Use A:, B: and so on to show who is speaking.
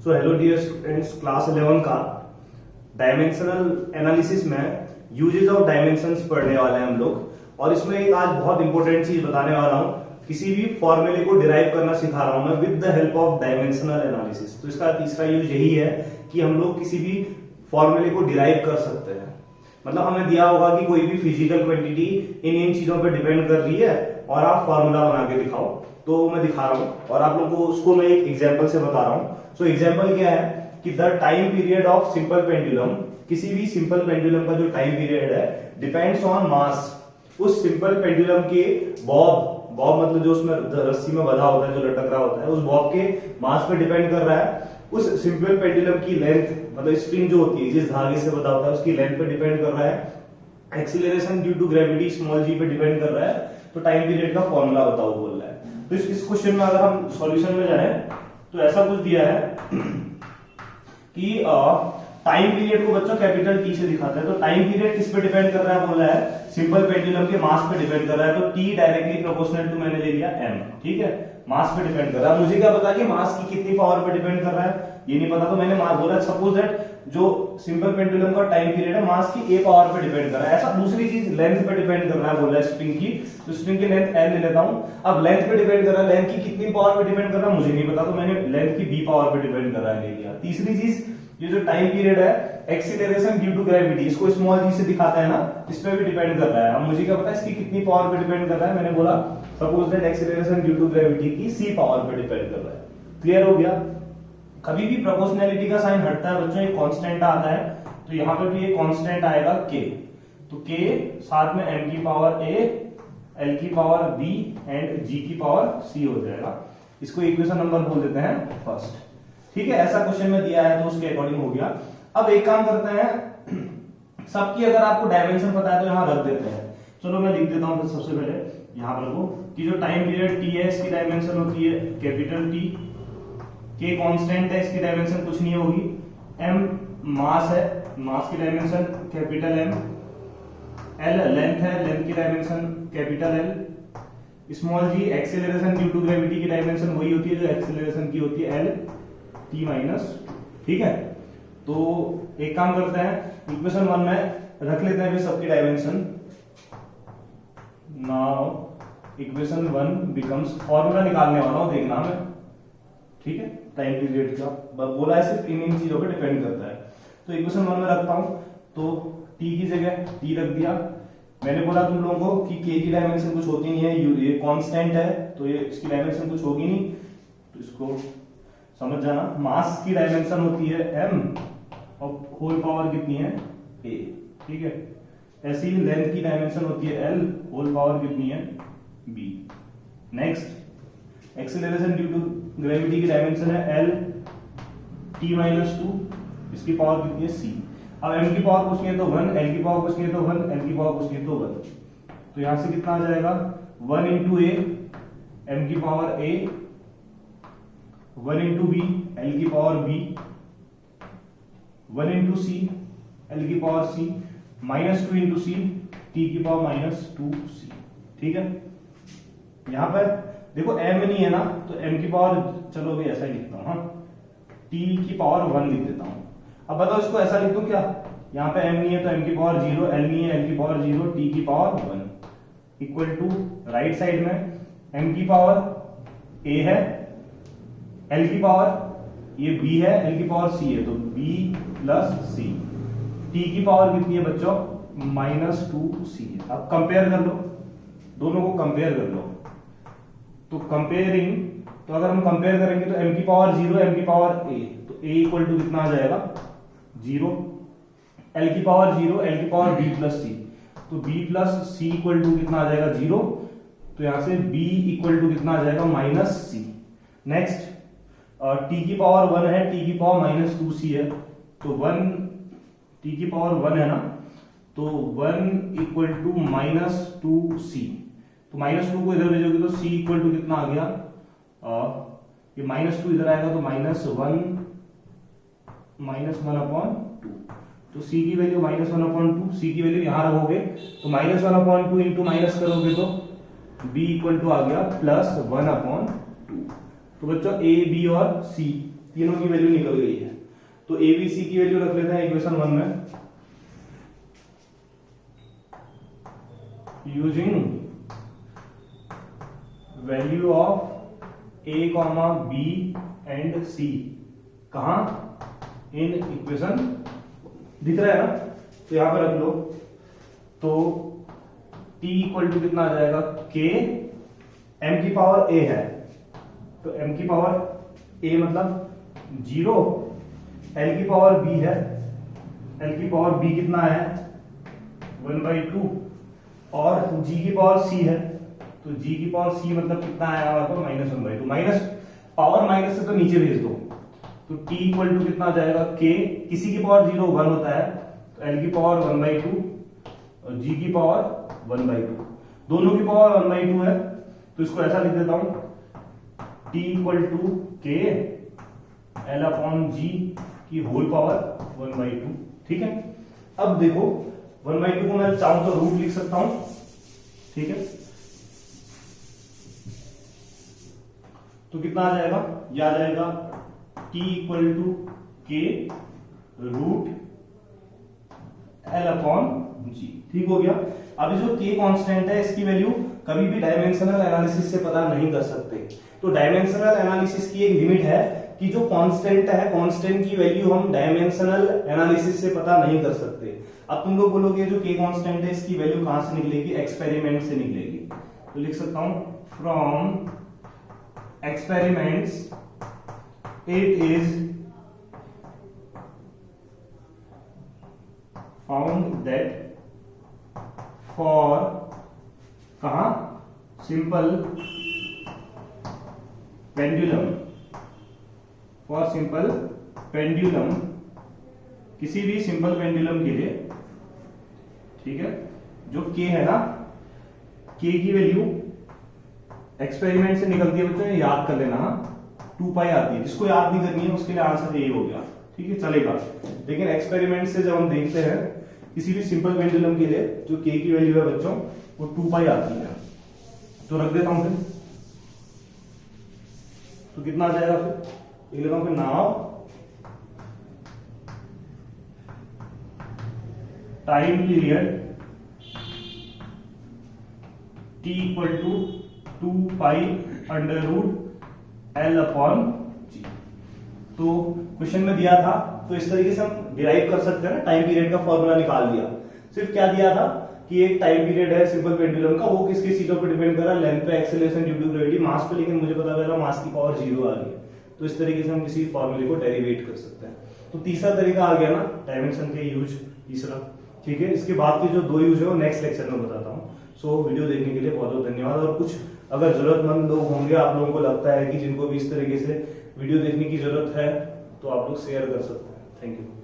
A: सो hello dear students, class 11 का dimensional analysis में uses of dimensions पढ़ने वाले हैं हम लोग। और इसमें एक आज बहुत इंपॉर्टेंट चीज बताने वाला हूं। किसी भी फॉर्मूले को डिराइव करना सिखा रहा हूं मैं with the help of dimensional analysis. तो इसका तीसरा यूज यही है कि हम लोग किसी भी फॉर्मूले को डिराइव कर सकते हैं। मतलब हमें दिया होगा कि कोई भी फिजिकल क्वांटिटी इन चीजों पर डिपेंड कर रही है और आप फॉर्मूला बना के दिखाओ। तो मैं दिखा रहा हूं और आप लोगों को उसको मैं एक एग्जांपल से बता रहा हूं। सो एग्जांपल क्या है कि the time period of simple pendulum, किसी भी सिंपल पेंडुलम का जो टाइम पीरियड है डिपेंड्स ऑन मास। उस सिंपल पेंडुलम के बॉब मतलब जो उसमें रस्सी में बंधा होता है, जो लटक रहा होता है, उस बॉब के मास पे डिपेंड कर रहा है। उस सिंपल पेंडुलम की लेंथ, मतलब स्प्रिंग जो होती है जिस धागे से बंधा होता है, उसकी लेंथ पे डिपेंड कर रहा है। Acceleration due to gravity small g पे डिपेंड कर रहा है। तो टाइम पीरियड का फॉर्मूला बताओ बोल रहा है। तो इस क्वेश्चन में अगर हम सॉल्यूशन में जाए तो ऐसा कुछ दिया है कि टाइम पीरियड को बच्चों कैपिटल टी से दिखाते हैं। तो टाइम पीरियड किस पे डिपेंड कर रहा है बोला है, सिंपल पेंडुलम के मास पे डिपेंड कर रहा है। तो टी डायरेक्टली प्रोपोर्शनल टू मैंने ले लिया एम, ठीक है, मास पे डिपेंड कर रहा है। मुझे क्या पता कि मास की कितनी पावर पे डिपेंड कर रहा है, ये नहीं पता। तो मैंने मास बोला, सपोज दैट जो सिंपल पेंडुलम का टाइम पीरियड है मास की ए पावर पे डिपेंड कर रहा है। ऐसा दूसरी चीज लेंथ पे डिपेंड कर रहा है बोला है स्प्रिंग की। तो स्प्रिंग की लेंथ एल ले लेता हूं। अब लेंथ पे डिपेंड कर रहा है, लेंथ की कितनी पावर पे डिपेंड कर रहा है मुझे नहीं पता, तो मैंने लेंथ की बी पावर पे डिपेंड कर रहा है ले लिया। तीसरी चीज, ये जो टाइम पीरियड है एक्सीलरेशन ड्यू टू ग्रेविटी, इसको स्मॉल जी से दिखाता है ना, इस पे भी डिपेंड कर रहा है। अब मुझे क्या पता है इसकी कितनी पावर पे डिपेंड कर रहा है। मैंने बोला suppose that acceleration due to gravity की सी पावर पे डिपेंड कर रहा है। क्लियर हो गया। कभी भी प्रोपोर्शनैलिटी का साइन हटता है बच्चों, एक कांस्टेंट आता है, तो यहां पे भी एक कांस्टेंट आएगा k। तो k साथ में m की पावर a, l की पावर b एंड g की पावर c हो जाएगा। इसको इक्वेशन नंबर बोल देते हैं फर्स्ट, ठीक है। ऐसा क्वेश्चन में दिया है तो उसके अकॉर्डिंग हो गया। अब एक काम करते हैं, सबकी अगर आपको डायमेंशन पता है तो यहां रख देते हैं। चलो मैं लिख देता हूं फिर सबसे पहले यहां पर रखो कि जो टाइम पीरियड t है इसकी डायमेंशन होती है कैपिटल T, k कांस्टेंट है इसकी डायमेंशन कुछ नहीं होगी, m मास है, मास की dimension capital M, l length है, लेंथ की dimension capital L, small g acceleration due to gravity की डायमेंशन वही होती है जो एक्सीलरेशन की होती है L t माइनस, ठीक है। तो एक काम करते हैं इक्वेशन 1 में रख लेते हैं फिर सबकी dimension. Now equation 1 becomes, formula निकालने वाला हूं देखना मैं, ठीक है। टाइम पीरियड का बोला है सिर्फ इन चीजों पे डिपेंड करता है। तो इक्वेशन 1 में रखता हूं, तो t की जगह t रख दिया। मैंने बोला तुम लोगों को कि k की डायमेंशन कुछ होती नहीं है, ये कांस्टेंट है तो ये इसकी डायमेंशन कुछ होगी नहीं, तो इसको समझ जाना। मास की डायमेंशन होती है m और होल पावर कितनी है a, ठीक है। ऐसी ही लेंथ की डायमेंशन होती है l, होल पावर कितनी है b। Next acceleration due to gravity की डायमेंशन है l t माइनस 2, इसकी पावर कितनी है c। अब m की पावर पूछनी है तो 1, l की पावर पूछनी है तो 1, l की पावर पूछनी है तो 1। तो यहां से कितना आ जाएगा 1 इंटू a, m की power a, 1 into b, l की power b, 1 into c, l की power c, minus 2 into c, t की पावर माइनस 2c, ठीक है। यहां पर देखो m नहीं है ना, तो m की पावर, चलो भी ऐसा ही लिखता हूं, हाँ, t की पावर 1 लिख देता हूं। अब बताओ इसको ऐसा लिख दूं क्या, यहाँ पे m नहीं है तो m की पावर 0, l नहीं है l की पावर 0, t की power 1 equal to right side में m की पावर a है, l की पावर ये b है, l की पावर c है, तो b प्लस c, t की पावर कितनी है बच्चों माइनस 2c है। अब कंपेयर कर लो, दोनों को कंपेयर कर लो। तो कंपेयरिंग, तो अगर हम कंपेयर करेंगे तो m की पावर 0, m की पावर a, तो a इक्वल टू कितना आ जाएगा 0, l की पावर 0, l की पावर b प्लस c, तो b plus c equal to कितना आ जाएगा 0। तो यहां से b इक्वल टू कितना आ जाएगा माइनस c। नेक्स्ट t की पावर 1 है, t की पावर माइनस 2c है, तो 1 t की पावर 1 है ना, तो 1 इक्वल टू माइनस 2c। तो माइनस 2 को इधर भेजोगे तो c इक्वल टू कितना आ गया, ये माइनस 2 इधर आएगा तो माइनस 1 अपॉन 2, तो c की वैल्यू माइनस 1 अपॉन 2, c की वैल्यू यहां रखोगे तो माइनस 1 अपॉन 2 इंटू माइनस करोगे तो b इक्वल टू आ गया प्लस 1 अपॉन 2। तो बच्चों a b और c तीनों की वैल्यू निकल गई है। तो ए बी सी की वैल्यू रख लेते हैं इक्वेशन 1 में। Using value of a comma b and c, कहा इन इक्वेशन, दिख रहा है ना, तो यहां पर रख लो। तो t इक्वल टू कितना आ जाएगा, k, m की पावर a है, तो m की पावर a मतलब 0, l की पावर b है, l की पावर b कितना है 1/2, और g की पावर c है, तो g की पावर c मतलब कितना आया हमारे पास -1/2, माइनस पावर माइनस से तो नीचे भेज दो, तो t इक्वल टू कितना आ जाएगा k, किसी की पावर 0 1 होता है, तो l की पावर 1/2 और g की पावर 1/2, दोनों की पावर 1/2 है, तो इसको ऐसा लिख देता हूं, t equal to k l upon g की होल पावर 1/2, ठीक है। अब देखो 1/2 को मैं चाहूं तो रूट लिख सकता हूं, ठीक है, तो कितना आ जाएगा, यह आ जाएगा t equal to k root l upon g, ठीक हो गया। अब जो k कांस्टेंट है इसकी वैल्यू कभी भी डायमेंशनल एनालिसिस से पता नहीं कर सकते, तो डायमेंशनल एनालिसिस की एक लिमिट है कि जो कांस्टेंट है, कांस्टेंट की वैल्यू हम डायमेंशनल एनालिसिस से पता नहीं कर सकते। अब तुम लोग बोलोगे जो k कांस्टेंट है इसकी वैल्यू कहां से निकलेगी, एक्सपेरिमेंट से निकलेगी, तो लिख सकता हूं from experiments it is found that for कहा simple pendulum, for simple pendulum, किसी भी सिंपल पेंडुलम के लिए, ठीक है, जो k है ना, k की वैल्यू एक्सपेरिमेंट से निकलती है बच्चों, याद कर लेना, 2 पाई आती है, जिसको याद नहीं करनी है उसके लिए आंसर ये हो गया, ठीक है, चलेगा। लेकिन एक्सपेरिमेंट से जब हम देखते हैं किसी भी सिंपल पेंडुलम के लिए जो k की वैल्यू है बच्चों वो 2 पाई आती है, तो रख देता हूं फिर, तो कितना आ जाएगा, फिर लिख लेता हूं, फिर now time period t equal to 2 pi under root l upon g। तो क्वेश्चन में दिया था, तो इस तरीके से हम डिराइव कर सकते हैं ना, टाइम पीरियड का फॉर्मूला निकाल दिया। सिर्फ क्या दिया था कि एक टाइम पीरियड है सिंपल पेंडुलम का, वो किसके चीजों पर डिपेंड कर रहा है, लेंथ पे, एक्सेलरेशन ड्यू टू ग्रेविटी, मास पे, लेकिन मुझे पता चला मास की पावर 0 आ रही है, तो इस तरीके से हम किसी फॉर्मूले को डेरिवेट कर सकते हैं। तो तीसरा तरीका आ गया ना डायमेंशन के यूज, तीसरा, ठीक है। इसके बाद के जो 2 यूज है वो नेक्स्ट लेक्चर में बताता हूँ। सो वीडियो देखने के लिए बहुत बहुत धन्यवाद। और कुछ अगर जरूरतमंद लोग होंगे, आप लोगों को लगता है कि जिनको भी इस तरीके से वीडियो देखने की जरूरत है, तो आप लोग शेयर कर सकते हैं। Thank you.